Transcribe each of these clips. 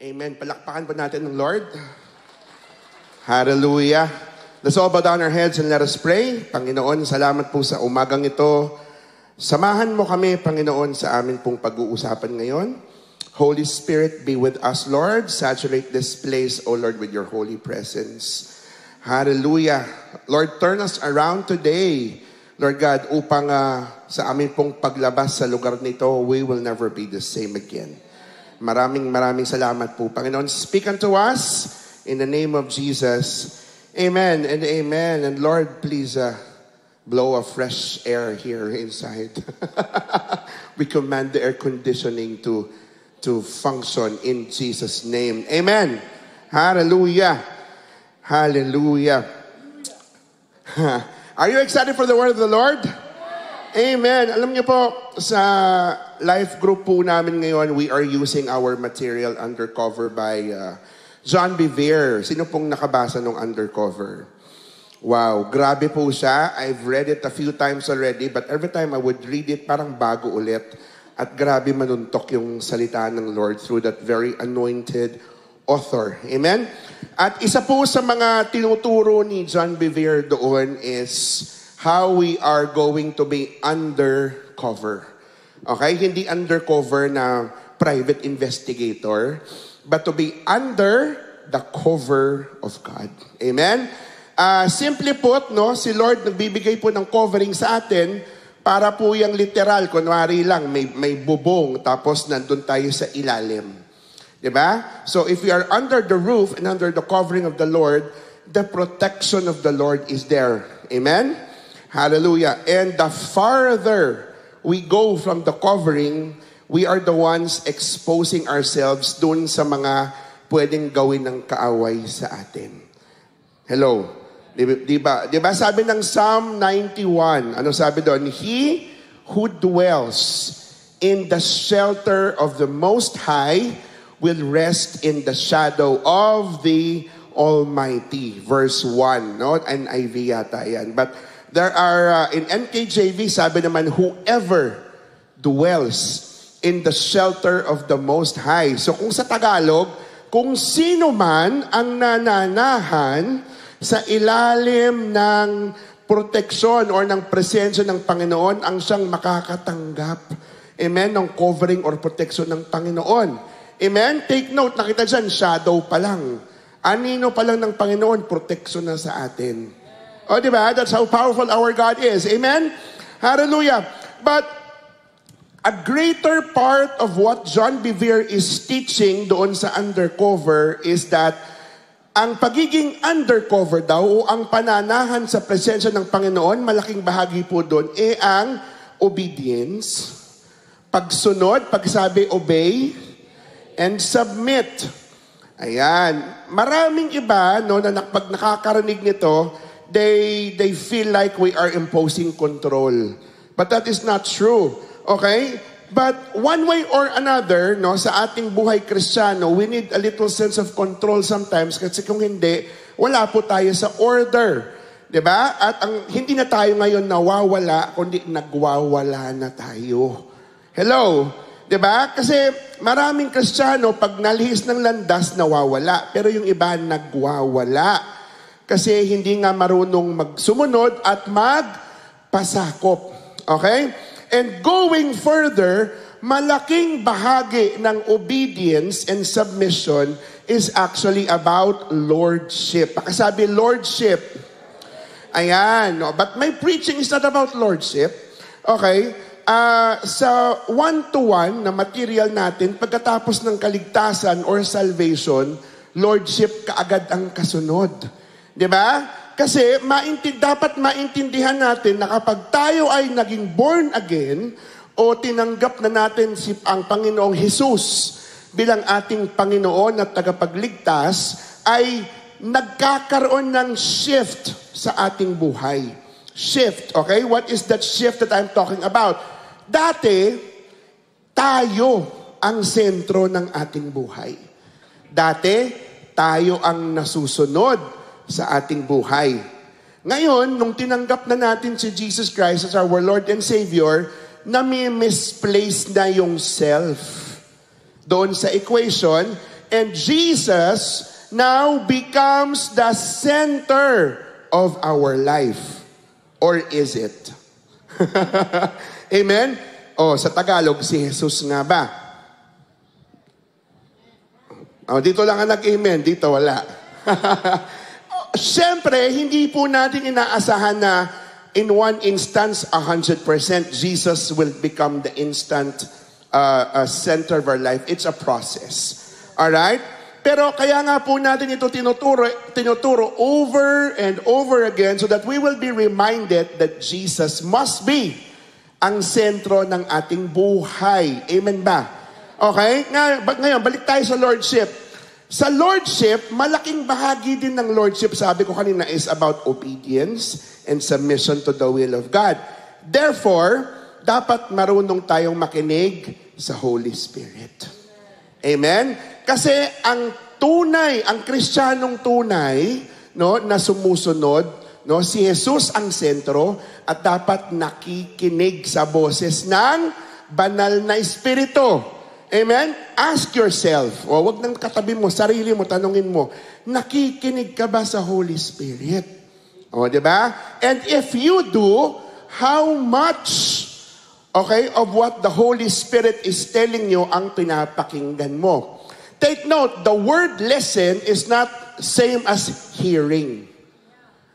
Amen. Palakpakan po natin ng Lord. Hallelujah. Let's all bow down our heads and let us pray. Panginoon, salamat po sa umagang ito. Samahan mo kami, Panginoon, sa amin pong pag-uusapan ngayon. Holy Spirit, be with us, Lord. Saturate this place, O Lord, with your holy presence. Hallelujah. Lord, turn us around today, Lord God, upang sa amin pong paglabas sa lugar nito, we will never be the same again. Maraming salamat po, Panginoon. Speak unto us in the name of Jesus. Amen and amen. And Lord, please blow a fresh air here inside. We command the air conditioning to function in Jesus' name. Amen. Hallelujah. Hallelujah. Are you excited for the word of the Lord? Amen. Alam niyo po, sa life group po namin ngayon, we are using our material Undercover by John Bevere. Sino pong nakabasa ng Undercover? Wow, grabe po siya. I've read it a few times already, but every time I would read it, parang bago ulit. At grabe manuntok yung salita ng Lord through that very anointed author. Amen? At isa po sa mga tinuturo ni John Bevere doon is how we are going to be undercover. Okay? Hindi undercover na private investigator, but to be under the cover of God. Amen? Simply put, no, si Lord nagbibigay po ng covering sa atin para po yung literal, kunwari lang, may bubong, tapos nandun tayo sa ilalim. Diba? So if we are under the roof and under the covering of the Lord, the protection of the Lord is there. Amen? Hallelujah. And the farther we go from the covering, we are the ones exposing ourselves dun sa mga pwedeng gawin ng kaaway sa atin. Hello? Diba sabi ng Psalm 91, ano sabi doon? He who dwells in the shelter of the Most High will rest in the shadow of the Almighty. Verse 1, no? NIV yata yan. But there are, in NKJV, sabi naman, whoever dwells in the shelter of the Most High. So kung sa Tagalog, kung sino man ang nananahan sa ilalim ng proteksyon or ng presensya ng Panginoon, ang siyang makakatanggap. Amen? Ng covering or proteksyon ng Panginoon. Amen? Take note, nakita dyan, shadow pa lang. Anino pa lang ng Panginoon, proteksyon na sa atin. O, di ba? That's how powerful our God is. Amen? Hallelujah. But a greater part of what John Bevere is teaching doon sa undercover is that ang pagiging undercover daw o ang pananahan sa presensya ng Panginoon, malaking bahagi po doon, ang obedience, pagsunod, pagsabi obey, and submit. Ayan. Maraming iba, no, na pag nakakarinig nito, they feel like we are imposing control. But that is not true. Okay? But one way or another, no, sa ating buhay Kristiyano, we need a little sense of control sometimes kasi kung hindi, wala po tayo sa order. 'Di ba? At hindi na tayo ngayon nawawala, kundi nagwawala na tayo. Hello? 'Di ba? Kasi maraming Kristiyano pag nalihis ng landas nawawala, pero yung iba nagwawala. Kasi hindi nga marunong magsumunod at magpasakop. Okay? And going further, malaking bahagi ng obedience and submission is actually about lordship. Pakasabi, lordship. Ayan. No? But my preaching is not about lordship. Okay? Sa one-to-one na material natin, pagkatapos ng kaligtasan or salvation, lordship kaagad ang kasunod. Diba? Kasi dapat maintindihan natin na kapag tayo ay naging born again o tinanggap na natin ang Panginoong Jesus bilang ating Panginoon at tagapagligtas, ay nagkakaroon ng shift sa ating buhay. Shift, okay? What is that shift that I'm talking about? Dati, tayo ang sentro ng ating buhay. Dati, tayo ang nasusunod sa ating buhay. Ngayon, nung tinanggap na natin si Jesus Christ as our Lord and Savior, nami-misplace na yung self. Doon sa equation, And Jesus now becomes the center of our life. Or is it? Amen? Sa Tagalog, si Jesus nga ba? Dito lang ang nag-amen, dito wala. Siyempre, hindi po natin inaasahan na in one instance, 100% Jesus will become the instant center of our life. It's a process. Alright? Pero kaya nga po natin ito tinuturo over and over again so that we will be reminded that Jesus must be ang sentro ng ating buhay. Amen ba? Okay? Ngayon, balik tayo sa Lordship. Sa Lordship, malaking bahagi din ng Lordship, sabi ko kanina, is about obedience and submission to the will of God. Therefore, dapat marunong tayong makinig sa Holy Spirit. Amen? Kasi ang Kristiyanong tunay, no, na sumusunod, no, si Jesus ang sentro at dapat nakikinig sa boses ng banal na Espiritu. Amen? Ask yourself, wag nang katabi mo, sarili mo, tanungin mo, nakikinig ka ba sa Holy Spirit? Di ba? And if you do, how much, of what the Holy Spirit is telling you ang pinapakinggan mo? Take note, the word listen is not same as hearing.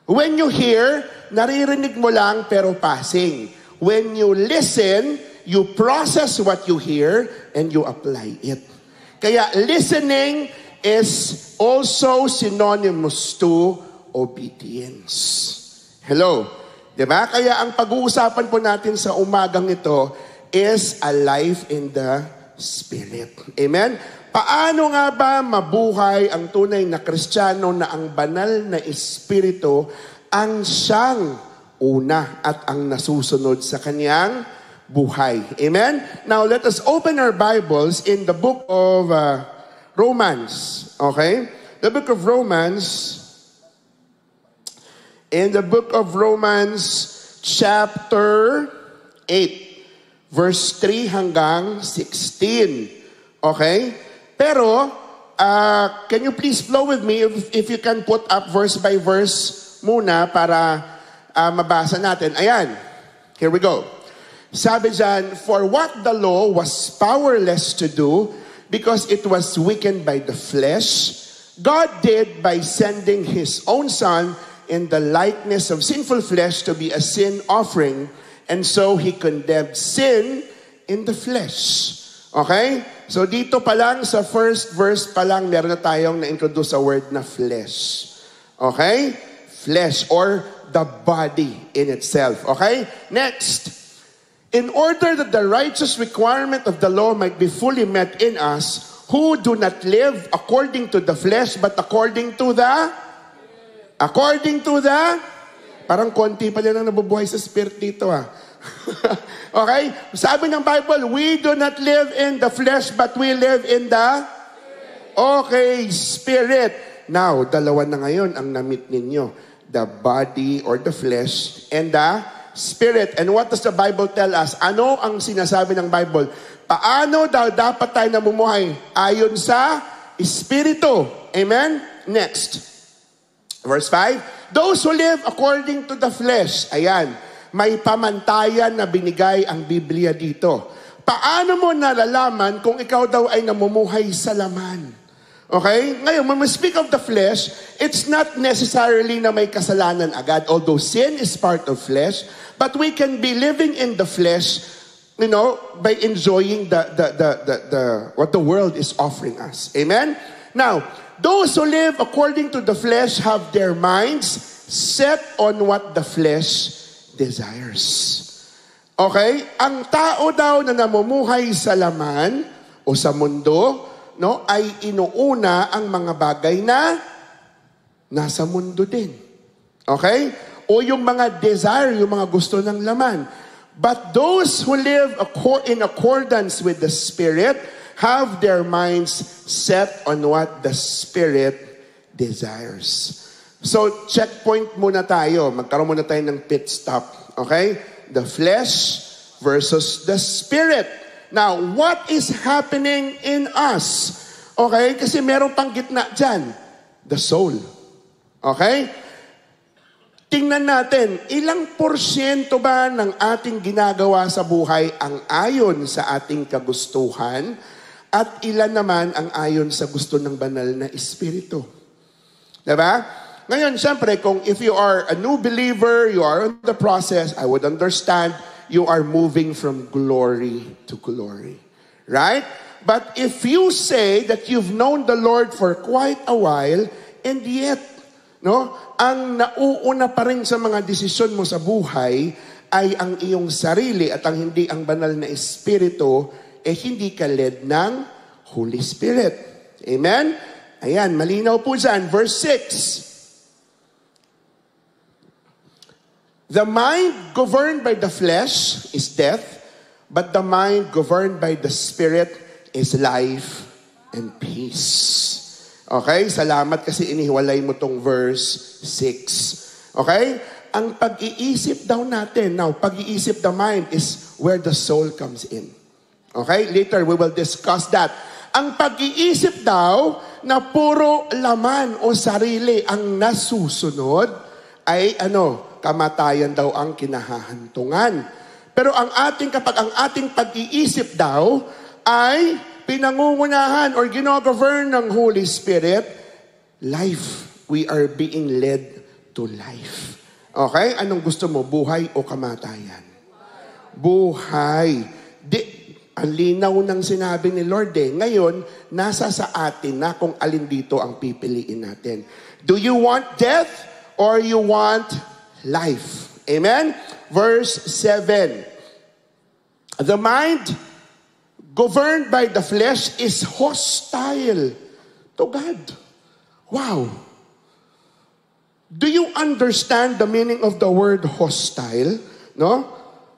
When you hear, naririnig mo lang pero passing. When you listen, you process what you hear and you apply it. Kaya listening is also synonymous to obedience. Hello? Diba? Kaya ang pag-uusapan po natin sa umagang ito is a life in the Spirit. Amen? Paano nga ba mabuhay ang tunay na Kristiyano na ang banal na Espiritu ang siyang una at ang nasusunod sa kanyang buhay? Amen? Now, let us open our Bibles in the book of Romans. Okay? The book of Romans. In the book of Romans, chapter 8, verse 3 hanggang 16. Okay? Pero, can you please flow with me if you can put up verse by verse muna para mabasa natin. Ayan. Here we go. Sabi dyan, for what the law was powerless to do because it was weakened by the flesh, God did by sending His own Son in the likeness of sinful flesh to be a sin offering, and so He condemned sin in the flesh. Okay? So dito pa lang, sa first verse pa lang, meron na tayong na-introduce sa word na flesh. Okay? Flesh or the body in itself. Okay? Next. In order that the righteous requirement of the law might be fully met in us, who do not live according to the flesh, but according to the... Parang konti pa din ang nabubuhay sa spirit dito Okay? Sabi ng Bible, we do not live in the flesh, but we live in the... Okay, spirit. Now, dalawa na ngayon ang na-meet ninyo. The body or the flesh and the spirit. And what does the Bible tell us? Ano ang sinasabi ng Bible? Paano daw dapat tayo namumuhay? Ayon sa Espiritu. Amen? Next. Verse 5, those who live according to the flesh, ayan, may pamantayan na binigay ang Biblia dito. Paano mo nalalaman kung ikaw daw ay namumuhay sa laman? Okay? Ngayon, when we speak of the flesh, it's not necessarily na may kasalanan agad, although sin is part of flesh, but we can be living in the flesh, by enjoying what the world is offering us. Amen? Now, those who live according to the flesh have their minds set on what the flesh desires. Okay? Ang tao daw na namumuhay sa laman o sa mundo, ay inuuna ang mga bagay na nasa mundo din. Okay? O yung mga desire, yung mga gusto ng laman. But those who live in accordance with the Spirit have their minds set on what the Spirit desires. So, checkpoint muna tayo. Magkaroon muna tayo ng pit stop. Okay? The flesh versus the Spirit. Now, what is happening in us? Okay? Kasi meron pang gitna dyan. The soul. Okay? Tingnan natin, ilang porsyento ba ng ating ginagawa sa buhay ang ayon sa ating kagustuhan at ilan naman ang ayon sa gusto ng banal na Espiritu? Diba? Ngayon, siyempre, kung if you are a new believer, you are in the process, I would understand you are moving from glory to glory. Right? But if you say that you've known the Lord for quite a while, and yet, ang nauuna pa rin sa mga desisyon mo sa buhay ay ang iyong sarili at ang hindi ang banal na Espiritu, hindi ka led ng Holy Spirit. Amen? Ayan, malinaw po dyan. Verse 6. The mind governed by the flesh is death, but the mind governed by the Spirit is life and peace. Okay? Salamat kasi inihiwalay mo tong verse 6. Okay? Ang pag-iisip daw natin, now, pag-iisip, the mind is where the soul comes in. Okay? Later, we will discuss that. Ang pag-iisip daw na puro laman o sarili ang nasusunod ay kamatayan daw ang kinahahantungan. Pero kapag ang ating pag-iisip daw ay pinangungunahan or ginogovern ng Holy Spirit, life. We are being led to life. Okay? Anong gusto mo? Buhay o kamatayan? Buhay. Ang linaw ng sinabi ni Lord Ngayon, nasa sa atin na kung alin dito ang pipiliin natin. Do you want death or you want life? Amen? Verse 7. The mind governed by the flesh is hostile to God. Wow. Do you understand the meaning of the word hostile? No?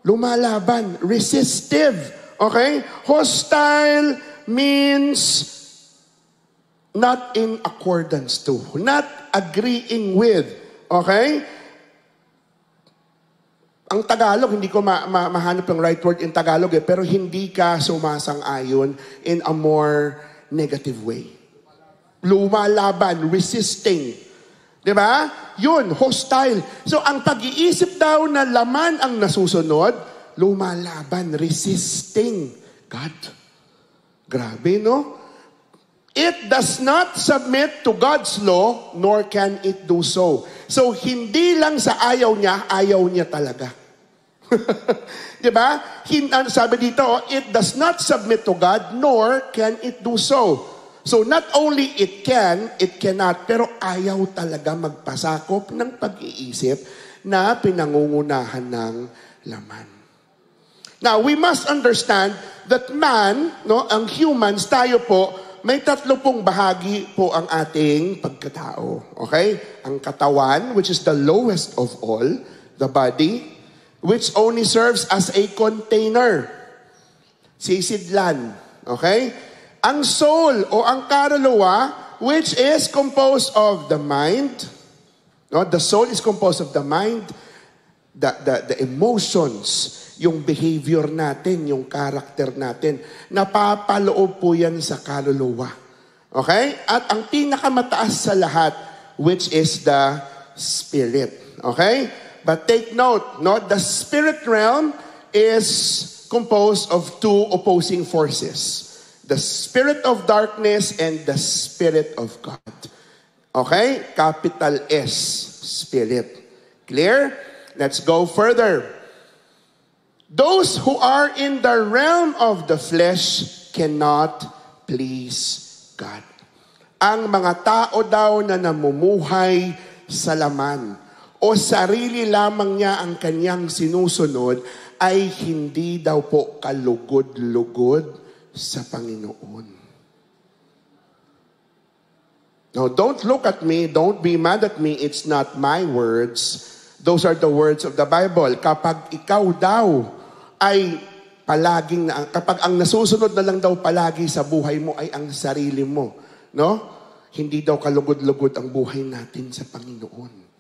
Lumalaban, resistive. Okay? Hostile means not in accordance to, not agreeing with. Okay? Ang Tagalog, hindi ko mahanap yung right word in Tagalog pero hindi ka sumasang-ayon in a more negative way. Lumalaban, resisting. Diba? Yun, hostile. So, ang pag-iisip daw na laman ang nasusunod, lumalaban, resisting God. Grabe, no? It does not submit to God's law, nor can it do so. So, hindi lang sa ayaw niya talaga. Diba? Sabi dito, it does not submit to God, nor can it do so. So, not only it can, it cannot, pero ayaw talaga magpasakop ng pag-iisip na pinangungunahan ng laman. Now, we must understand that man, ang humans, tayo po, may 3 bahagi po ang ating pagkatao. Okay? Ang katawan, which is the lowest of all, the body, which only serves as a container. Sisidlan. Okay? Ang soul o ang kaluluwa, which is composed of the mind. The soul is composed of the mind, the emotions, yung behavior natin, yung character natin. Napapaloob po yan sa kaluluwa. Okay? At ang pinakamataas sa lahat, which is the spirit. Okay? But take note, the spirit realm is composed of 2 opposing forces. The spirit of darkness and the spirit of God. Okay? Capital S, spirit. Clear? Let's go further. Those who are in the realm of the flesh cannot please God. Ang mga tao daw na namumuhay sa laman o sarili lamang niya ang kanyang sinusunod ay hindi daw po kalugod-lugod sa Panginoon. Now, don't look at me, don't be mad at me, it's not my words. Those are the words of the Bible. Kapag ikaw daw ay palaging, kapag ang nasusunod na lang daw palagi sa buhay mo ay ang sarili mo, hindi daw kalugod-lugod ang buhay natin sa Panginoon.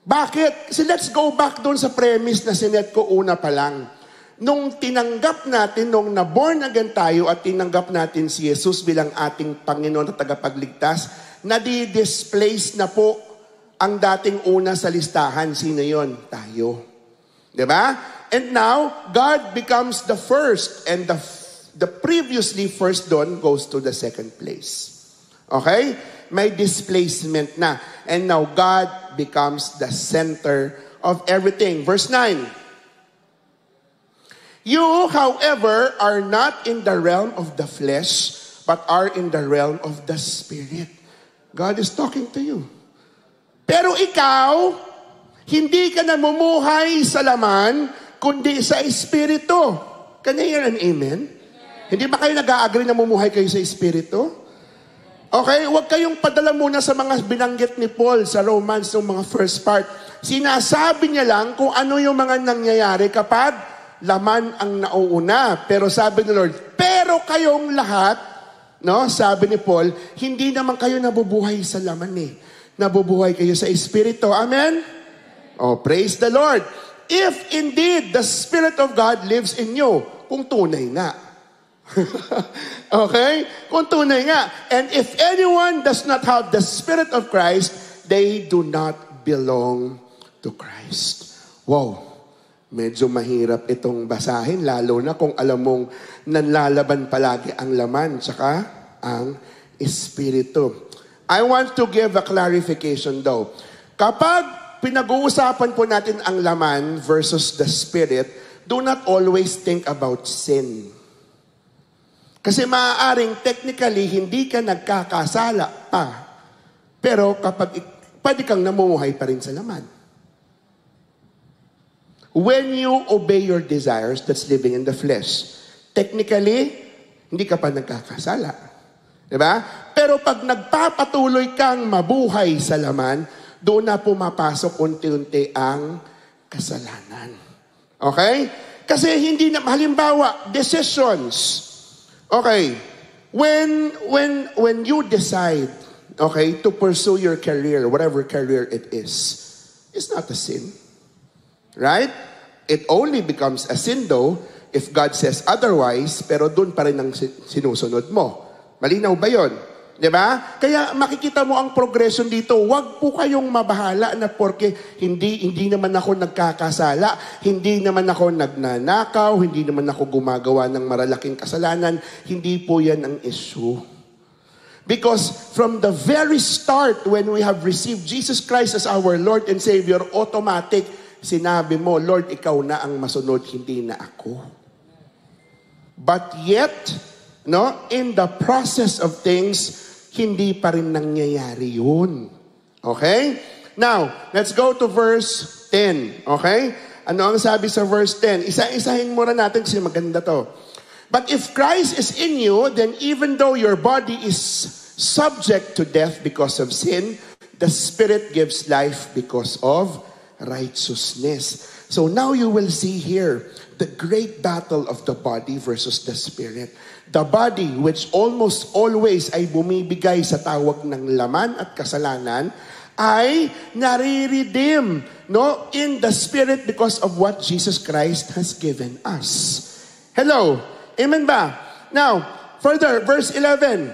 Bakit? Kasi let's go back doon sa premise na sinet ko una pa lang. nung tinanggap natin, nung na-born again tayo at tinanggap natin si Jesus bilang ating Panginoon at tagapagligtas, nadi-displace na po ang dating una sa listahan. Sino yon? Tayo. Diba? And now, God becomes the first and the previously first doon goes to the second place. Okay? May displacement na. And now, God becomes the center of everything. Verse 9. You, however, are not in the realm of the flesh, but are in the realm of the Spirit. God is talking to you. Pero ikaw, hindi ka namumuhay sa laman, kundi sa Espiritu. Can you hear an amen? Hindi ba kayo nag-a-agree na namumuhay kayo sa Espiritu? Okay, huwag kayong padala muna sa mga binanggit ni Paul sa Romans ng mga first part. Sinasabi niya lang kung ano yung mga nangyayari kapag laman ang nauuna. Pero sabi ni Lord, pero kayong lahat, no, sabi ni Paul, hindi naman kayo nabubuhay sa laman eh. Nabubuhay kayo sa Espiritu. Amen? Oh, praise the Lord. If indeed the Spirit of God lives in you, kung tunay nga. Okay? Kung tunay nga. And if anyone does not have the Spirit of Christ, they do not belong to Christ. Wow. Medyo mahirap itong basahin, lalo na kung alam mong nanlalaban palagi ang laman, tsaka ang Espiritu. I want to give a clarification though. Kapag pinag-uusapan po natin ang laman versus the Spirit, do not always think about sin. Kasi maaaring technically hindi ka nagkakasala pa. Pero kapag pwede kang namumuhay pa rin sa laman. When you obey your desires, that's living in the flesh. Technically, hindi ka pa nagkakasala. Diba? Pero pag nagpapatuloy kang mabuhay sa laman, doon na pumapasok unti-unti ang kasalanan. Okay? Kasi hindi na, halimbawa, decisions. Okay, when you decide, okay, to pursue your career, whatever career it is, it's not a sin. Right? It only becomes a sin though, if God says otherwise, pero dun pa rin ang sinusunod mo. Malinaw ba yun? Diba? Kaya makikita mo ang progression dito. Huwag po kayong mabahala na porque hindi naman ako nagkakasala, hindi naman ako nagnanakaw, hindi naman ako gumagawa ng maralaking kasalanan. Hindi po yan ang issue. Because from the very start, when we have received Jesus Christ as our Lord and Savior, automatic, sinabi mo, Lord, ikaw na ang masunod, hindi na ako. But yet, no, in the process of things, hindi pa rin nangyayari yun. Okay? Now, let's go to verse 10. Okay? Ano ang sabi sa verse 10? Isa-isahin muna natin kasi maganda to. But if Christ is in you, then even though your body is subject to death because of sin, the Spirit gives life because of righteousness. So now you will see here the great battle of the body versus the Spirit. The body, which almost always ay bumibigay sa tawag ng laman at kasalanan, ay nare-redeem, no, in the Spirit because of what Jesus Christ has given us. Hello? Amen ba? Now, further, verse 11.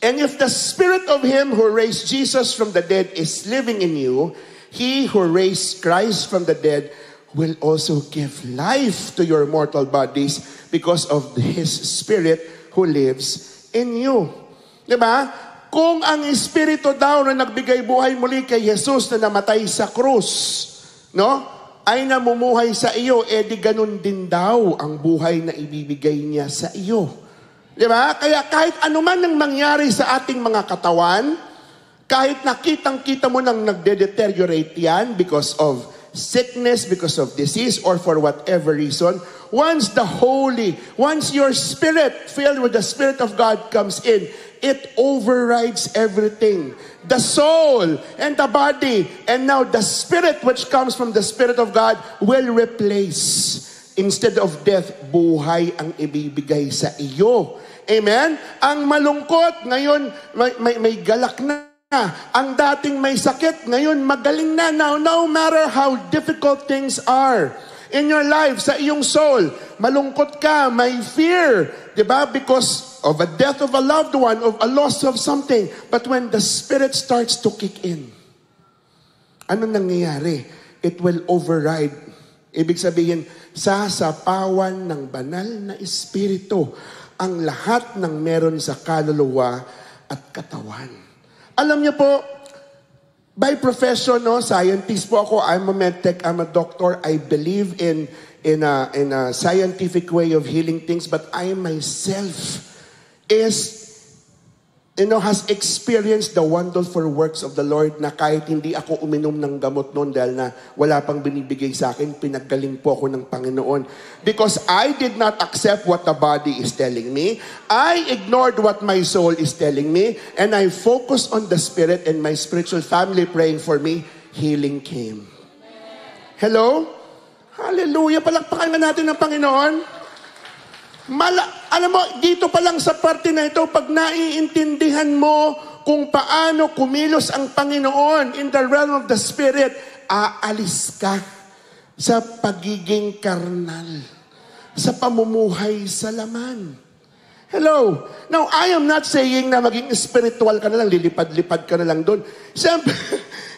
And if the Spirit of Him who raised Jesus from the dead is living in you, He who raised Christ from the dead will also give life to your mortal bodies because of His Spirit who lives in you. Diba? Kung ang Espiritu daw na nagbigay buhay muli kay Jesus na namatay sa krus, no, ay namumuhay sa iyo, edi ganun din daw ang buhay na ibibigay niya sa iyo. Diba? Kaya kahit anuman ang mangyari sa ating mga katawan, kahit nakitang-kita mo nang nagde-deteriorate yan because of sickness, because of disease, or for whatever reason, once your spirit, filled with the Spirit of God comes in, it overrides everything. The soul and the body, and now the Spirit which comes from the Spirit of God will replace. Instead of death, buhay ang ibibigay sa iyo. Amen? Ang malungkot, ngayon may galak na. Ang dating may sakit, ngayon magaling na. Now, no matter how difficult things are, in your life, sa iyong soul. Malungkot ka, may fear, di ba? Because of a death of a loved one, of a loss of something. But when the Spirit starts to kick in, ano nangyayari? It will override. Ibig sabihin, sasapawan ng banal na Espiritu ang lahat ng meron sa kaluluwa at katawan. Alam niyo po, by profession, no, scientist po ako. I'm a medtech, I'm a doctor. I believe in a scientific way of healing things, but I myself has experienced the wonderful works of the Lord na kahit hindi ako uminom ng gamot noon dahil na wala pang binibigay sa akin, pinaggaling po ako ng Panginoon. Because I did not accept what the body is telling me. I ignored what my soul is telling me. And I focused on the Spirit and my spiritual family praying for me. Healing came. Hello? Hallelujah. Palakpakan na natin ng Panginoon. Alam mo, dito pa lang sa parte na ito, pag naiintindihan mo kung paano kumilos ang Panginoon in the realm of the Spirit, aalis ka sa pagiging karnal, sa pamumuhay sa laman. Hello? Now, I am not saying na maging spiritual ka na lang, lilipad-lipad ka na lang doon.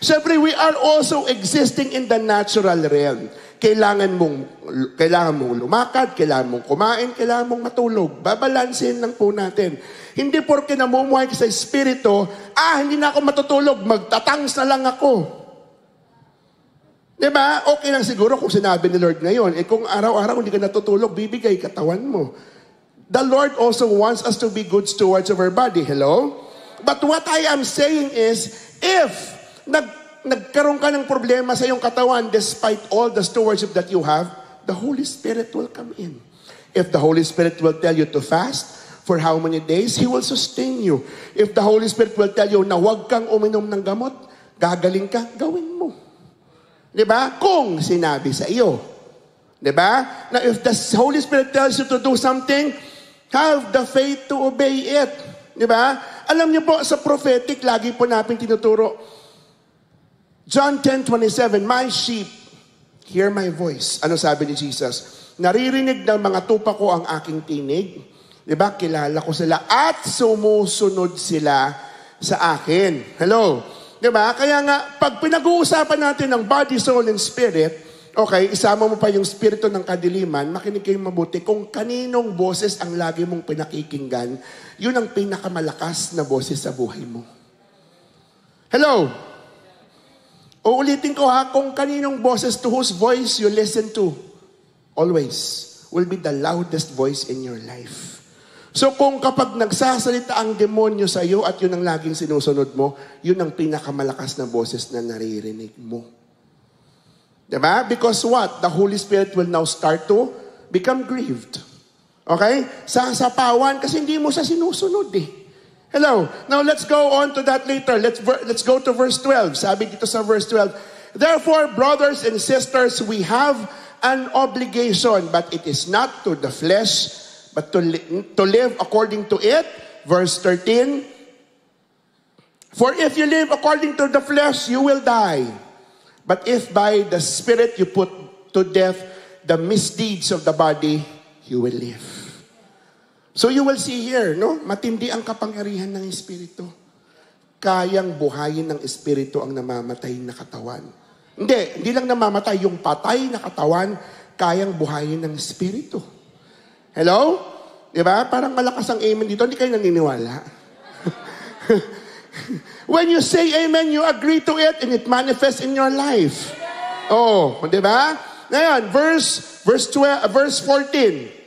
Siyempre, we are also existing in the natural realm. Kailangan mong lumakad, kailangan mong kumain, kailangan mong matulog. Babalansin lang po natin. Hindi porke namumuhay ka sa Espiritu, hindi na ako matutulog, magtatangs na lang ako. Diba? Okay lang siguro kung sinabi ni Lord ngayon, kung araw-araw hindi ka natutulog, bibigay katawan mo. The Lord also wants us to be good stewards of our body. Hello? But what I am saying is, if nagkaroon ka ng problema sa iyong katawan despite all the stewardship that you have, the Holy Spirit will come in. If the Holy Spirit will tell you to fast for how many days, He will sustain you. If the Holy Spirit will tell you na huwag kang uminom ng gamot, gagaling ka, gawin mo. Diba? Kung sinabi sa iyo. Diba? Now, if the Holy Spirit tells you to do something, have the faith to obey it. Diba? Alam niyo po, sa prophetic, lagi po natin tinuturo, John 10:27, my sheep hear my voice. Ano sabi ni Jesus? Naririnig ng mga tupa ko ang aking tinig. Diba? Kilala ko sila at sumusunod sila sa akin. Hello? Diba? Kaya nga, pag pinag-uusapan natin ng body, soul, and spirit, okay, isama mo pa yung spirito ng kadiliman, makinig kayong mabuti. Kung kaninong boses ang lagi mong pinakikinggan, yun ang pinakamalakas na boses sa buhay mo. Hello? Uulitin ko kung kaninong boses, to whose voice you listen to, always will be the loudest voice in your life. So kung kapag nagsasalita ang demonyo sa iyo at yun ang laging sinusunod mo, yun ang pinakamalakas na boses na naririnig mo. Diba? Because what? The Holy Spirit will now start to become grieved. Okay? Sasapawan kasi hindi mo siya sinusunod eh. Hello. Now let's go on to that later. Let's go to verse 12. Sabi dito sa verse 12, therefore, brothers and sisters, we have an obligation, but it is not to the flesh, but to live according to it. Verse 13, for if you live according to the flesh, you will die. But if by the Spirit you put to death the misdeeds of the body, you will live. So you will see here, no? Matindi ang kapangyarihan ng Espiritu. Kayang buhayin ng Espiritu ang namamatay na katawan. Hindi lang namamatay, yung patay na katawan, kayang buhayin ng Espiritu. Hello? Diba? Parang malakas ang amen dito, hindi kayo naniniwala. When you say amen, you agree to it and it manifests in your life. Oh, diba? Ngayon, verse 14.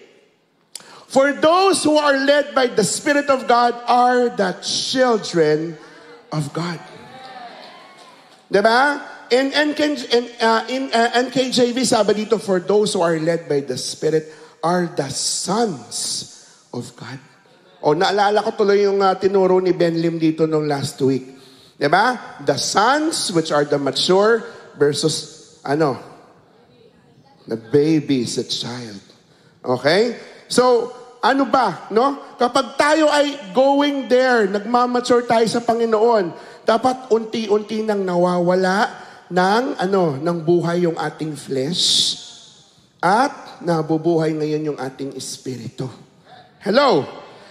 For those who are led by the Spirit of God are the children of God. Diba? In NKJV, sabi dito, for those who are led by the Spirit are the sons of God. O, naalala ko tuloy yung tinuro ni Ben Lim dito nung last week. Diba? The sons, which are the mature, versus, the baby is a child. Okay? So, ano ba, no? Kapag tayo ay going there, nagmamature tayo sa Panginoon, dapat unti-unti nang nawawala ng buhay yung ating flesh. At nabubuhay ngayon yung ating espiritu. Hello?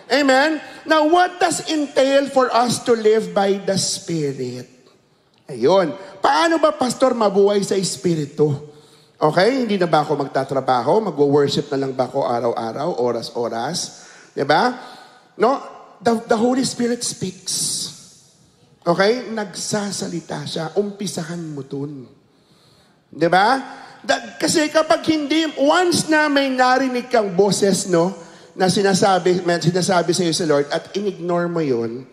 Amen? Now, what does entail for us to live by the Spirit? Ayun. Paano ba, Pastor, mabuhay sa espiritu? Okay? Hindi na ba ako magtatrabaho? Mag-worship na lang ba ako araw-araw, oras-oras? Diba? No? The Holy Spirit speaks. Okay? Nagsasalita siya. Umpisahan mo dun. Diba? Kasi kapag hindi, once na may narinig kang boses, no? Na sinasabi sa iyo sa Lord at in-ignore mo yun,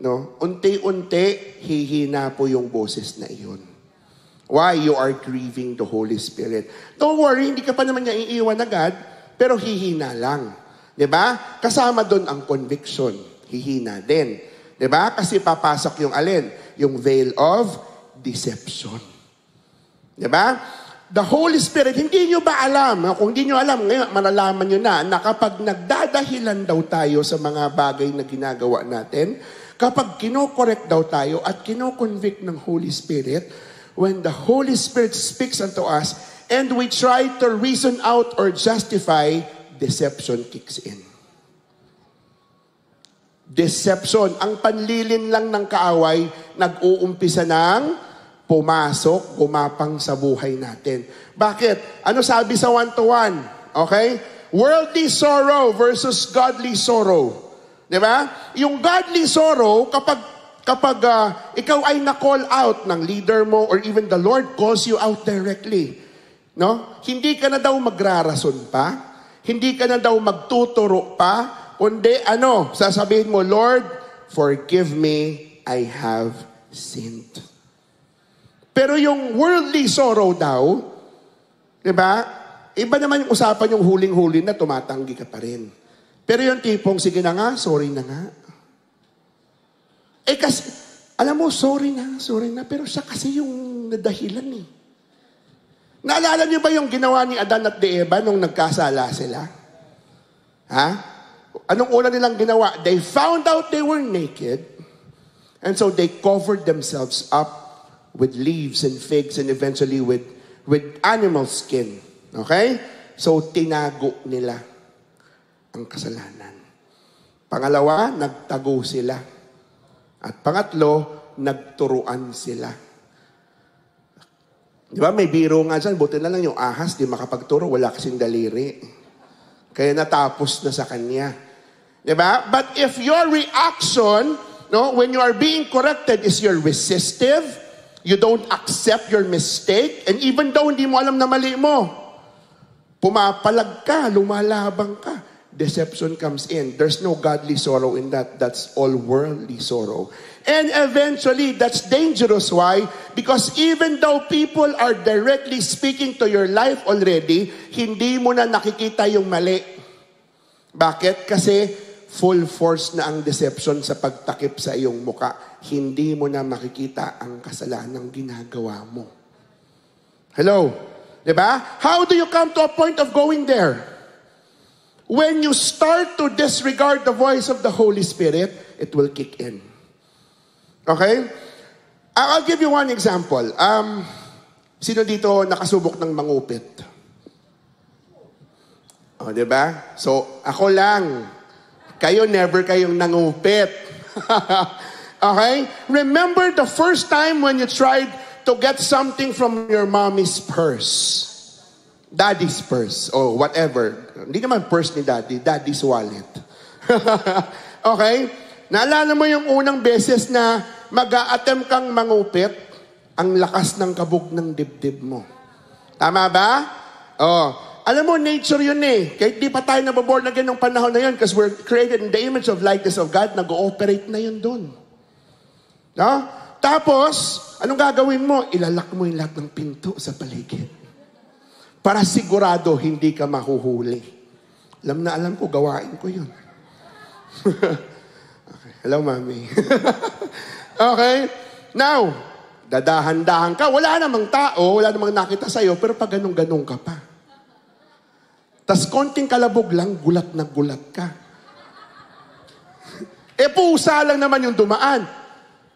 no? Unti-unti, hihina po yung boses na iyon. Why? You are grieving the Holy Spirit. Don't worry, hindi ka pa naman niya iiwan agad, pero hihina lang. Diba? Kasama doon ang conviction. Hihina din. Diba? Kasi papasok yung alin? Yung veil of deception. Diba? The Holy Spirit, hindi nyo ba alam? Kung hindi nyo alam, ngayon malalaman nyo na kapag nagdadahilan daw tayo sa mga bagay na ginagawa natin, kapag kinokorek daw tayo at kinoconvict ng Holy Spirit, when the Holy Spirit speaks unto us and we try to reason out or justify, deception kicks in. Deception. Ang panlilin lang ng kaaway, nag-uumpisa ng pumasok, gumapang sa buhay natin. Bakit? Ano sabi sa 1:1? Okay? Worldly sorrow versus godly sorrow. Diba? Yung godly sorrow, kapag ikaw ay na-call out ng leader mo or even the Lord calls you out directly. No? Hindi ka na daw magrarason pa. Hindi ka na daw magtuturo pa. Kundi sasabihin mo, Lord, forgive me, I have sinned. Pero yung worldly sorrow daw, diba? Iba naman yung usapan yung huling-huli na tumatanggi ka pa rin. Pero yung tipong, sige na nga, sorry na nga. Kasi, alam mo, sorry na, pero siya kasi yung nadahilan eh. Naalala niyo ba yung ginawa ni Adan at Eva nung nagkasala sila? Ha? Anong una nilang ginawa? They found out they were naked, and so they covered themselves up with leaves and figs and eventually with animal skin. Okay? So, tinago nila ang kasalanan. Pangalawa, nagtago sila. At pangatlo, nagturuan sila. Di ba? May biro nga dyan. Buti na lang yung ahas, di makapagturo. Wala kasing daliri. Kaya natapos na sa kanya. Di ba? But if your reaction, when you are being corrected is you're resistive, you don't accept your mistake, and even though hindi mo alam na mali mo, pumapalag ka, lumalabang ka, deception comes in. There's no godly sorrow in that. That's all worldly sorrow. And eventually, that's dangerous. Why? Because even though people are directly speaking to your life already, hindi mo na nakikita yung mali. Bakit? Kasi full force na ang deception sa pagtakip sa iyong muka. Hindi mo na makikita ang kasalanang ginagawa mo. Hello? Diba? How do you come to a point of going there? When you start to disregard the voice of the Holy Spirit, it will kick in. Okay? I'll give you one example. Sino dito nakasubok ng mangupit? O, diba? So, ako lang. Kayo, never kayong nangupit. Okay? Remember the first time when you tried to get something from your mommy's purse. Daddy's purse. O whatever. Hindi naman purse ni daddy. Daddy's wallet. Okay? Naalala mo yung unang beses na mag-a-attempt kang mangupit, ang lakas ng kabog ng dibdib mo. Tama ba? Alam mo, nature yun eh. Kahit di pa tayo nababorn again ng panahon na yun because we're created in the image of likeness of God, nag-ooperate na yun dun. No? Tapos, anong gagawin mo? Ilalak mo yung lahat ng pinto sa paligid. Para sigurado hindi ka mahuhuli. Alam na alam ko, gawain ko yun. Okay. Hello, Mami. Okay? Now, dadahan-dahan ka. Wala namang tao, wala namang nakita sa'yo, pero pag ganun-ganun ka pa. Tas konting kalabog lang, gulat na gulat ka. Pusa lang naman yung dumaan.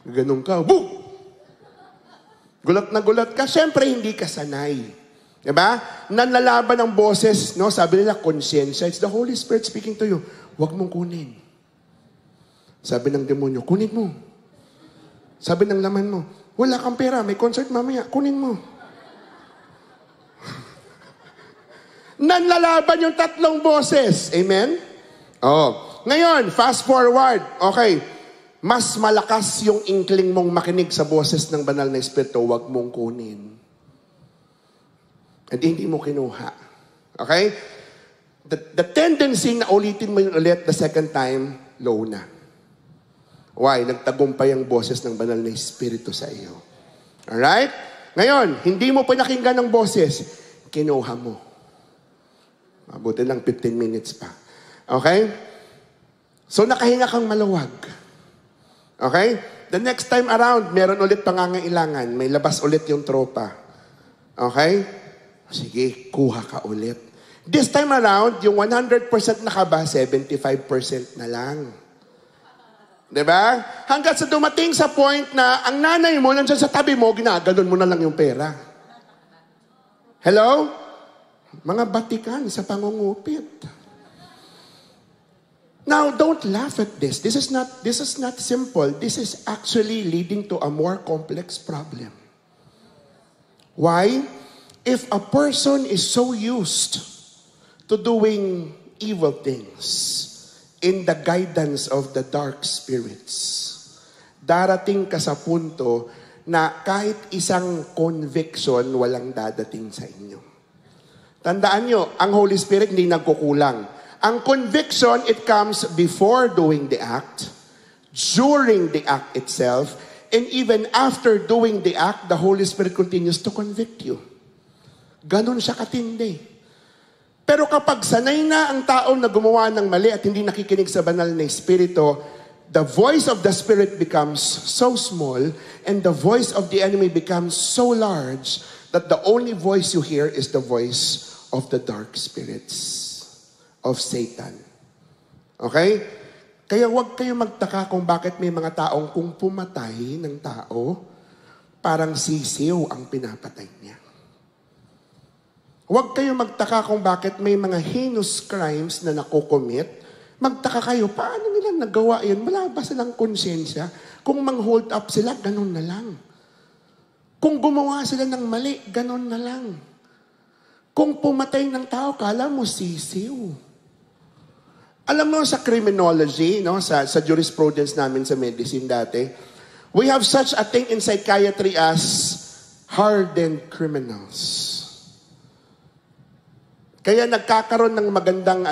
Ganun ka, boom! Gulat na gulat ka. Siyempre, hindi ka sanay. Diba? Nanlalaban ng boses, no? Sabi nila, konsensya. It's the Holy Spirit speaking to you. Huwag mong kunin. Sabi ng demonyo, kunin mo. Sabi ng laman mo, wala kang pera, may concert mamaya, kunin mo. Nanlalaban yung tatlong boses. Amen? Oh. Ngayon, fast forward. Okay. Mas malakas yung inkling mong makinig sa boses ng banal na Espiritu, huwag mong kunin. At hindi mo kinuha. Okay? The tendency na ulitin mo yun ulit the second time, low na. Why? Nagtagumpay ang boses ng banal na Espiritu sa iyo. Alright? Ngayon, hindi mo pinakinggan ng boses, kinuha mo. Mabuti lang 15 minutes pa. Okay? So, nakahinga kang maluwag. Okay? The next time around, meron ulit pangangailangan. May labas ulit yung tropa. Okay? Sige, kuha ka ulit. This time around, yung 100% na ka ba, 75% na lang. Diba? Hanggat sa dumating sa point na ang nanay mo, nandiyan sa tabi mo, ginaganon mo na lang yung pera. Hello? Mga batikan sa pangungupit. Now, don't laugh at this. This is not simple. This is actually leading to a more complex problem. Why? If a person is so used to doing evil things in the guidance of the dark spirits, darating ka sa punto na kahit isang conviction walang dadating sa inyo. Tandaan nyo, ang Holy Spirit hindi nagkukulang. Ang conviction, it comes before doing the act, during the act itself, and even after doing the act, the Holy Spirit continues to convict you. Ganon siya katindi. Pero kapag sanay na ang tao na gumawa ng mali at hindi nakikinig sa banal na Espiritu, the voice of the Spirit becomes so small and the voice of the enemy becomes so large that the only voice you hear is the voice of the dark spirits of Satan. Okay? Kaya huwag kayo magtaka kung bakit may mga taong kung pumatay ng tao, parang sisiw ang pinapatay niya. Huwag kayo magtaka kung bakit may mga heinous crimes na nakocommit. Magtaka kayo, paano nila nagawa yun? Wala ba silang konsensya? Kung mang-hold up sila, ganun na lang. Kung gumawa sila ng mali, ganun na lang. Kung pumatay ng tao, kala mo sisiw. Alam mo sa criminology, no, sa jurisprudence namin sa medicine dati, we have such a thing in psychiatry as hardened criminals. Kaya nagkakaroon ng magandang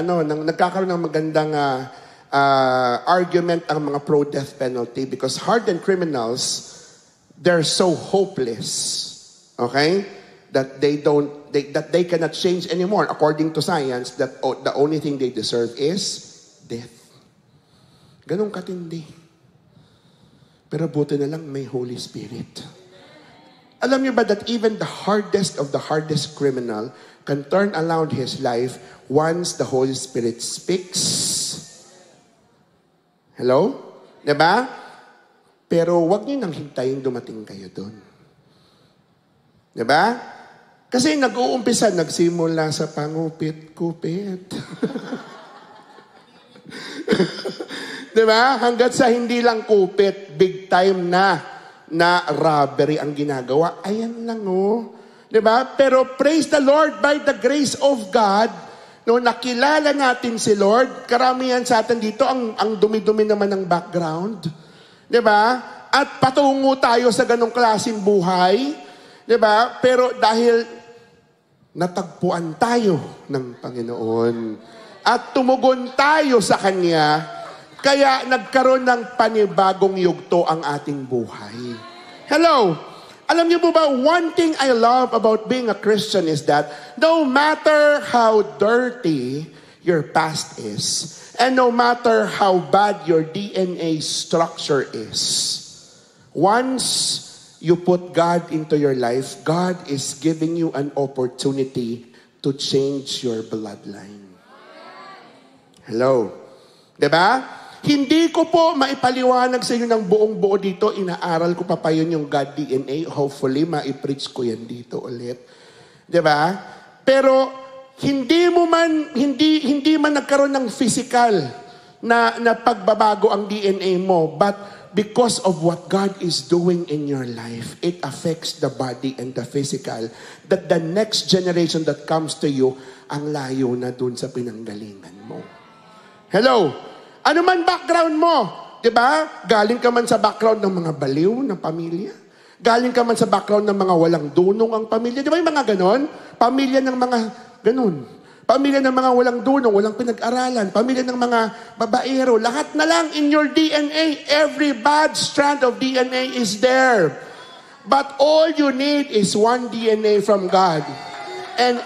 argument ang mga pro-death penalty because hardened criminals, they're so hopeless, okay, that they cannot change anymore. According to science, that the only thing they deserve is death. Ganun katindi. Pero buti na lang may Holy Spirit. Alam niyo ba that even the hardest of the hardest criminal can turn around his life once the Holy Spirit speaks? Hello? Diba? Pero wag niyo nang hintayin dumating kayo doon. Diba? Kasi nag-uumpisa, nagsimula sa pangupit-kupit. Diba? Hanggat sa hindi lang kupit, big time na robbery ang ginagawa. Ayan lang oh. Diba? Pero praise the Lord, by the grace of God, no, nakilala natin si Lord. Karamihan sa atin dito, ang dumi-dumi naman ng background. Diba? At patungo tayo sa ganong klaseng buhay. Diba? Pero dahil natagpuan tayo ng Panginoon at tumugon tayo sa Kanya, kaya nagkaroon ng panibagong yugto ang ating buhay. Hello? Alam niyo po ba, one thing I love about being a Christian is that no matter how dirty your past is, and no matter how bad your DNA structure is, once you put God into your life, God is giving you an opportunity to change your bloodline. Hello? Diba? Hindi ko po maipaliwanag sa inyo ng buong buo dito. Inaaral ko pa yun yung God DNA. Hopefully, maipreach ko yan dito ulit. 'Di ba? Pero hindi man nagkaroon ng physical na pagbabago ang DNA mo, but because of what God is doing in your life, it affects the body and the physical, that the next generation that comes to you, ang layo na dun sa pinanggalingan mo. Hello? Ano man background mo? Diba? Galing ka man sa background ng mga baliw ng pamilya. Galing ka man sa background ng mga walang dunong ang pamilya. Diba yung mga ganon? Pamilya ng mga ganon. Pamilya ng mga walang dunong, walang pinag-aralan. Pamilya ng mga babaero. Lahat na lang in your DNA. Every bad strand of DNA is there. But all you need is one DNA from God. And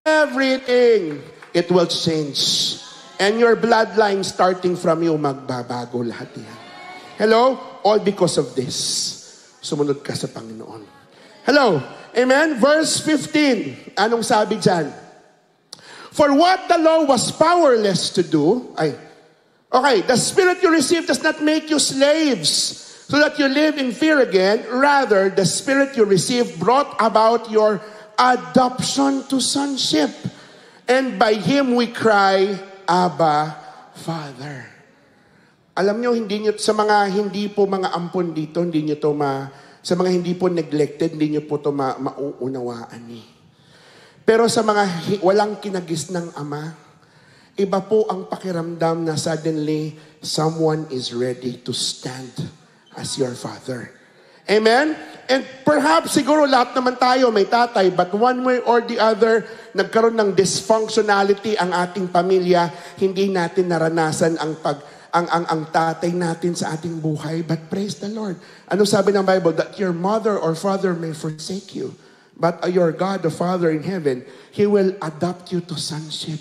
everything, it will change. And your bloodline starting from you, magbabago lahat yan. Hello? All because of this. Sumunod ka sa Panginoon. Hello? Amen? Verse 15. Anong sabi dyan? For what the law was powerless to do, the Spirit you received does not make you slaves, so that you live in fear again. Rather, the Spirit you received brought about your adoption to sonship. And by Him we cry, Abba, Father. Alam nyo, sa mga hindi po mga ampon dito, sa mga hindi po neglected, hindi nyo po ito mauunawaan eh. Pero sa mga walang kinagis ng Ama, iba po ang pakiramdam na suddenly, someone is ready to stand as your father. Amen? And perhaps, siguro lahat naman tayo may tatay, but one way or the other, nagkaroon ng dysfunctionality ang ating pamilya, hindi natin naranasan ang tatay natin sa ating buhay. But praise the Lord. Ano sabi ng Bible? That your mother or father may forsake you, but your God, the Father in heaven, He will adopt you to sonship.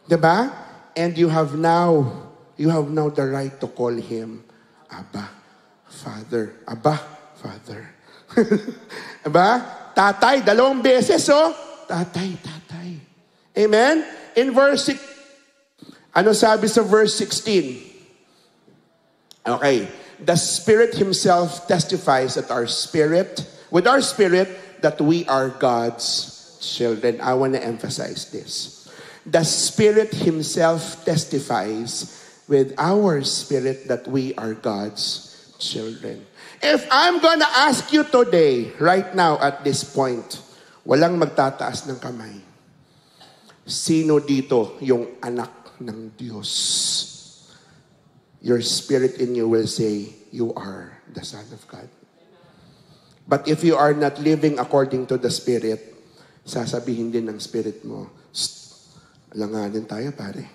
Diba? And you have now the right to call Him Abba, Father. Abba, Father. Diba? Tatay, 2 beses, oh. Tatay. Amen? In verse 6, ano sabi sa verse 16? Okay. The Spirit Himself testifies with our spirit, that we are God's children. I want to emphasize this. The Spirit Himself testifies with our spirit that we are God's children. If I'm gonna ask you today, right now at this point, walang magtataas ng kamay. Sino dito yung anak ng Diyos? Your spirit in you will say, you are the Son of God. But if you are not living according to the Spirit, sasabihin din ng Spirit mo, alanganin tayo, pare.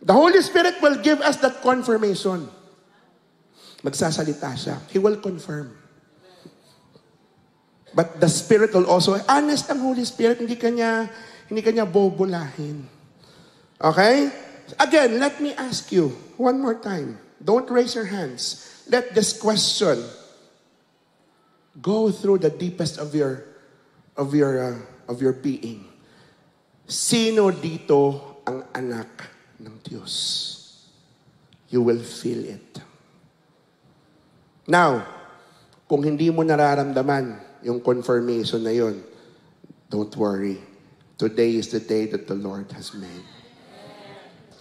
The Holy Spirit will give us that confirmation. Magsasalita siya. He will confirm. But the Spirit will also, honest ang Holy Spirit, hindi kanya bobolahin. Okay? Again, let me ask you one more time. Don't raise your hands. Let this question go through the deepest of your being. Sino dito ang anak ng Diyos? You will feel it. Now, kung hindi mo nararamdaman yung confirmation na yun, don't worry. Today is the day that the Lord has made.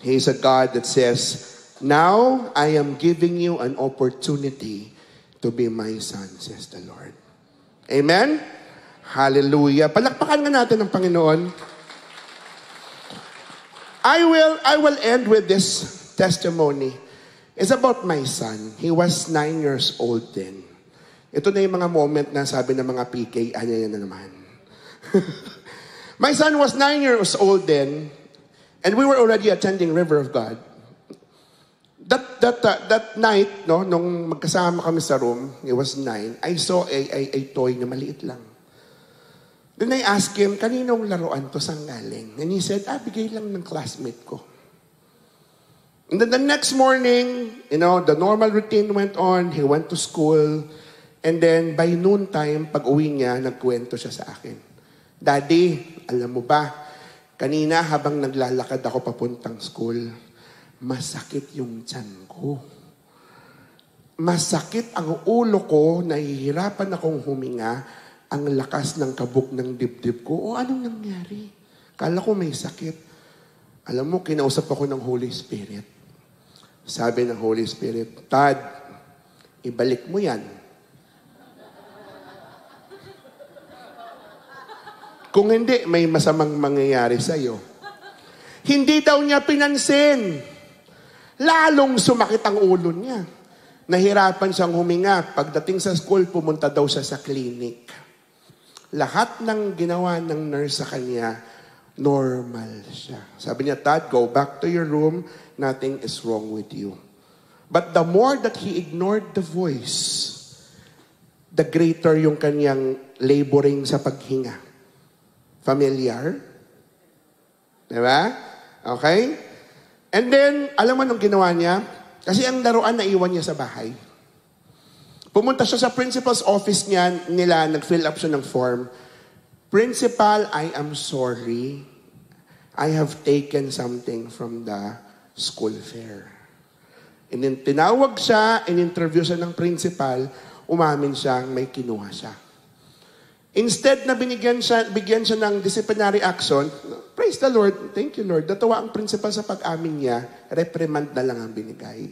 He's a God that says, now I am giving you an opportunity to be my son, says the Lord. Amen? Hallelujah. Palakpakan nga natin ang Panginoon. I will end with this testimony. It's about my son. He was 9 years old then. Ito na yung mga moment na sabi ng mga PK, yan na naman. My son was 9 years old then, and we were already attending River of God. That night, no, nung magkasama kami sa room, it was 9, I saw a toy na maliit lang. Then I asked him, kaninong laruan to, saan galing? And he said, bigay lang ng classmate ko. And then the next morning, the normal routine went on. He went to school. And then by noontime, pag uwi niya, nagkwento siya sa akin. Daddy, alam mo ba, kanina habang naglalakad ako papuntang school, masakit yung tiyan ko. masakit ang ulo ko, nahihirapan akong huminga, ang lakas ng kabog ng dibdib ko. O anong nangyari? Kala ko may sakit. Alam mo, kinausap ako ng Holy Spirit. Sabi ng Holy Spirit, Tad, ibalik mo yan. Kung hindi, may masamang mangyayari sa'yo. Hindi daw niya pinansin. Lalong sumakit ang ulo niya. Nahirapan siyang huminga. Pagdating sa school, pumunta daw siya sa clinic. Lahat ng ginawa ng nurse sa kanya, normal siya. Sabi niya, Tad, go back to your room. Nothing is wrong with you. But the more that he ignored the voice, the greater yung kanyang laboring sa paghinga. Familiar? Diba? Okay? And then, alam mo nung ginawa niya? Kasi ang laruan na iwan niya sa bahay. Pumunta siya sa principal's office nila, nag-fill up siya ng form. Principal, I am sorry. I have taken something from the school fair. And then, tinawag siya, in-interview siya ng principal, umamin siyang may kinuha siya. Instead na bigyan siya ng disciplinary action, praise the Lord, thank you Lord, natuwa ang principal sa pag-amin niya, reprimand na lang ang binigay.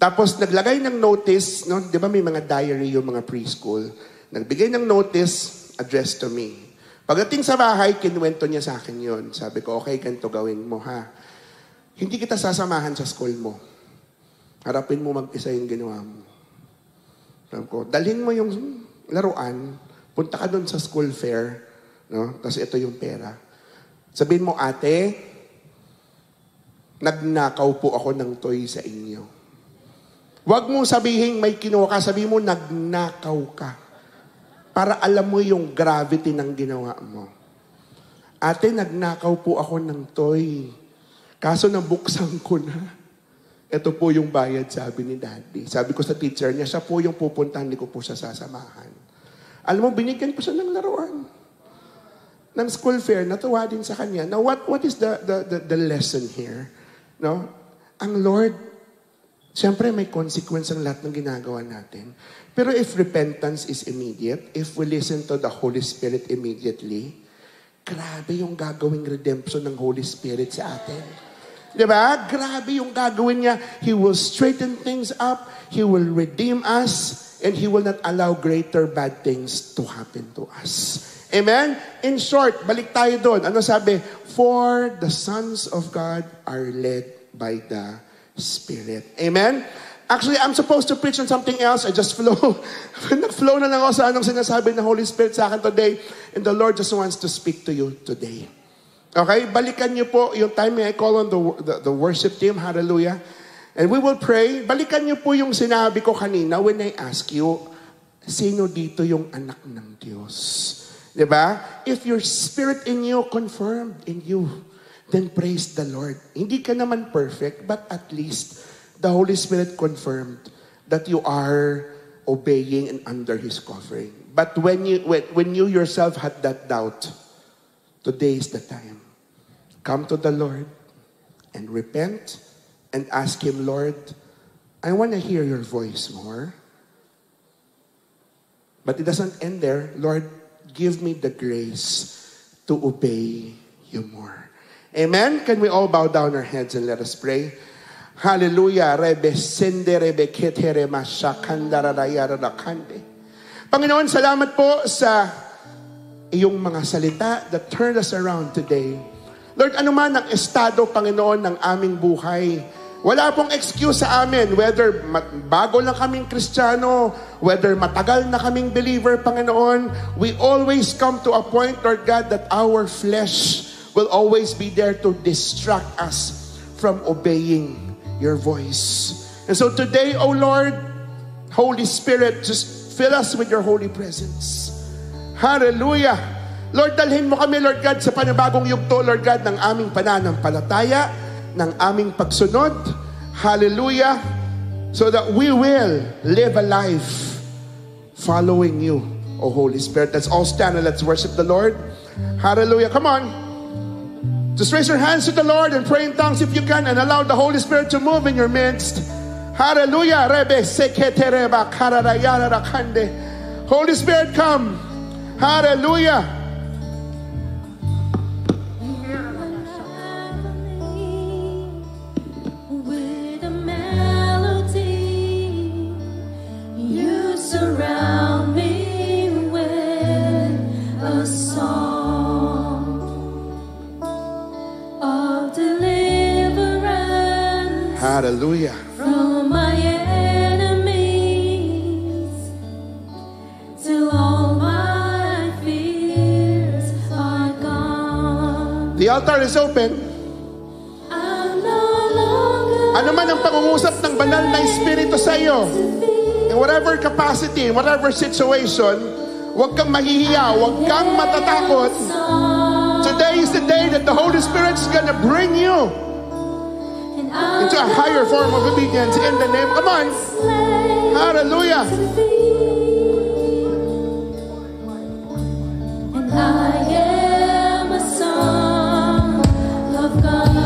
Tapos naglagay ng notice, no? Di ba may mga diary yung mga preschool, nagbigay ng notice, addressed to me. Pagdating sa bahay, kinuwento niya sa akin yun. Sabi ko, okay, ganito gawin mo ha. Hindi kita sasamahan sa school mo. Harapin mo mag-isa yung ginawa mo. Sabi ko, dalhin mo yung laruan, punta ka doon sa school fair, no? Tapos ito yung pera. Sabihin mo, ate, nagnakaw po ako ng toy sa inyo. Huwag mo sabihin may kinuha ka, sabihin mo nagnakaw ka. Para alam mo yung gravity ng ginawa mo. Ate, nagnakaw po ako ng toy. Kaso nabuksan ko na. Ito po yung bayad, sabi ni Daddy. Sabi ko sa teacher niya, siya po yung pupuntahan, hindi ko po siya sasamahan. Alam mo, binigyan pa siya ng laruan. Ng school fair, natuwa din sa kanya. Now, what is the lesson here? No? Ang Lord, siyempre may consequence ang lahat ng ginagawa natin. Pero if repentance is immediate, if we listen to the Holy Spirit immediately, grabe yung gagawing redemption ng Holy Spirit sa atin. Diba? Grabe yung gagawin niya. He will straighten things up. He will redeem us. And He will not allow greater bad things to happen to us. Amen? In short, balik tayo doon. Ano sabi? For the sons of God are led by the Spirit. Amen? Actually, I'm supposed to preach on something else. I just flow. Nag-flow na lang ako sa anong sinasabi ng Holy Spirit sa akin today. And the Lord just wants to speak to you today. Okay? Balikan niyo po yung time I call on the worship team. Hallelujah. And we will pray. Balikan niyo po yung sinabi ko kanina when I ask you, sino dito yung anak ng Diyos? Diba? If your spirit in you confirmed in you, then praise the Lord. Hindi ka naman perfect, but at least the Holy Spirit confirmed that you are obeying and under His covering. But when you yourself had that doubt, today is the time. Come to the Lord and repent. And ask Him, Lord, I want to hear your voice more. But it doesn't end there. Lord, give me the grace to obey you more. Amen? Can we all bow down our heads and let us pray? Hallelujah. Panginoon, salamat po sa iyong mga salita that turned us around today. Lord, anuman ang estado, Panginoon, ng aming buhay, wala pong excuse sa amin, whether bago lang kaming Kristiyano, whether matagal na kaming believer, Panginoon, we always come to a point, Lord God, that our flesh will always be there to distract us from obeying your voice. And so today, O Lord, Holy Spirit, just fill us with your holy presence. Hallelujah! Lord, dalhin mo kami, Lord God, sa panibagong yugto, Lord God, ng aming pananampalataya, ng aming pagsunod. Hallelujah. So that we will live a life following you, O Holy Spirit. Let's all stand and let's worship the Lord. Hallelujah. Come on. Just raise your hands to the Lord and pray in tongues if you can and allow the Holy Spirit to move in your midst. Hallelujah. Rebe seketereba kararayara rakande. Holy Spirit, come. Hallelujah. With a melody, you surround me with a song of deliverance. Hallelujah. From my enemies, till all my fears are gone. The altar is open. I'm no longer Ano man ang pangungusap ng banal na Espiritu sa iyo, in whatever capacity, in whatever situation, huwag kang mahihiya, huwag kang matatakot. Today is the day that the Holy Spirit is gonna bring you into a higher form of obedience in the name. Come on. Hallelujah. And I am a son of God.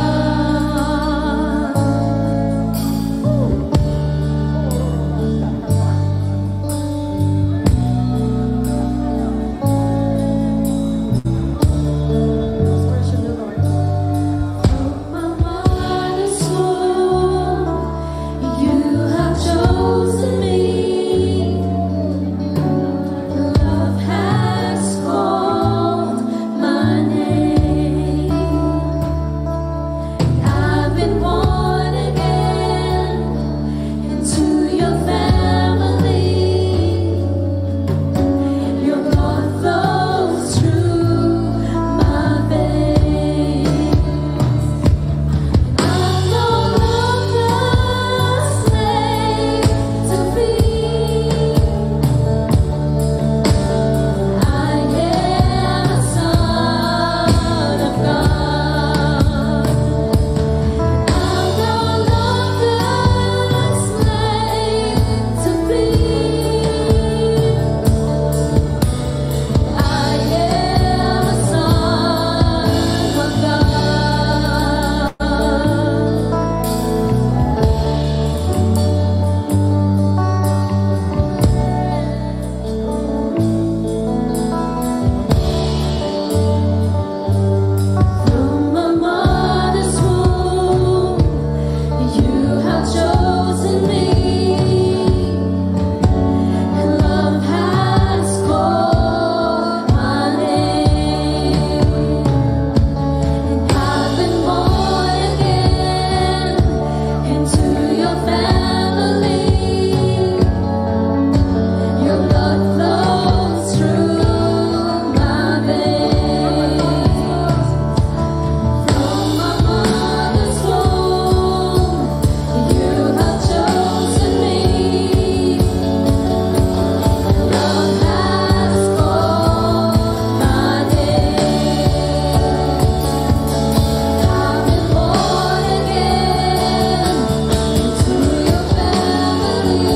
From my mother's womb, you have chosen me. Love has called my name. I've been born again into your family. Your blood flows through my veins. I'm no longer a slave to fear. I am a son of God. I'm no longer a slave to fear. I am a son of From my mother's womb, you have chosen me, and love has called my name. And I've been born again into your family. Your blood flows through my veins. From my mother's womb, you have chosen me. Love has called my name. I've been born again into your family.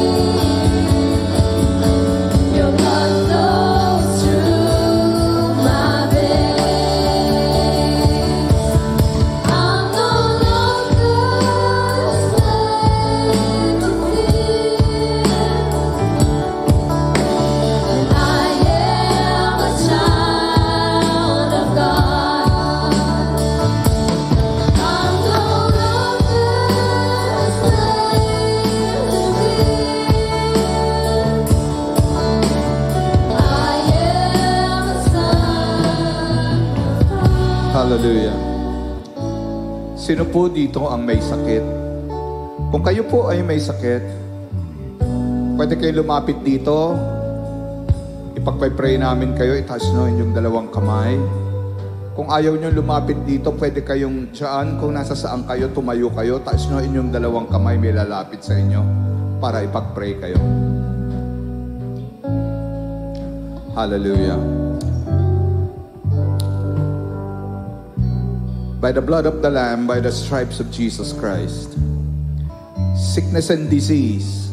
Your blood flows through my veins. I'm no longer a slave to fear. I am a child of God. I'm no longer a slave to fear. I am a son of God. Hallelujah. Sino po dito ang may sakit? Kung kayo po ay may sakit, pwede kayo lumapit dito. Ipagpray namin kayo, itaas nyo inyong dalawang kamay. Kung ayaw nyo lumapit dito, pwede kayong dyan. Kung nasa saan kayo, tumayo kayo, taas nyo inyong dalawang kamay, may lalapit sa inyo para ipagpray kayo. Hallelujah. By the blood of the Lamb, by the stripes of Jesus Christ, sickness and disease,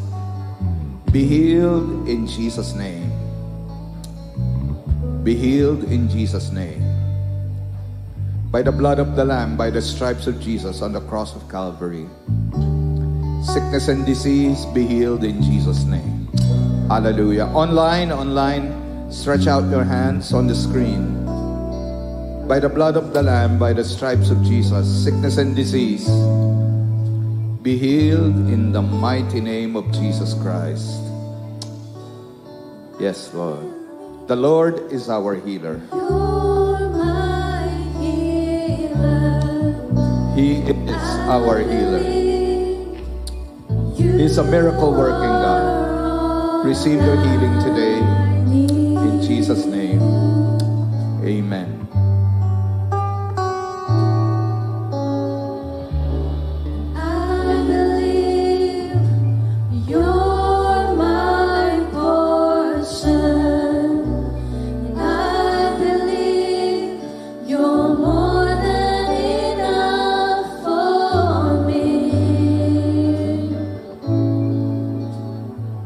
be healed in Jesus' name. Be healed in Jesus' name. By the blood of the Lamb, by the stripes of Jesus on the cross of Calvary, Sickness and disease be healed in Jesus' name. Hallelujah. Online, stretch out your hands on the screen. By the blood of the Lamb, by the stripes of Jesus, sickness and disease be healed in the mighty name of Jesus Christ. Yes, Lord. The Lord is our healer. You're my healer. He is our healer. He's a miracle working God. Receive your healing today in Jesus' name. Amen. I believe you're my portion. I believe you're more than enough for me.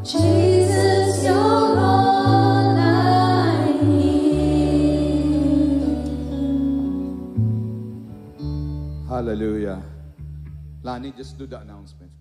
Jesus, you're all I need. Hallelujah. Lani, just do the announcement.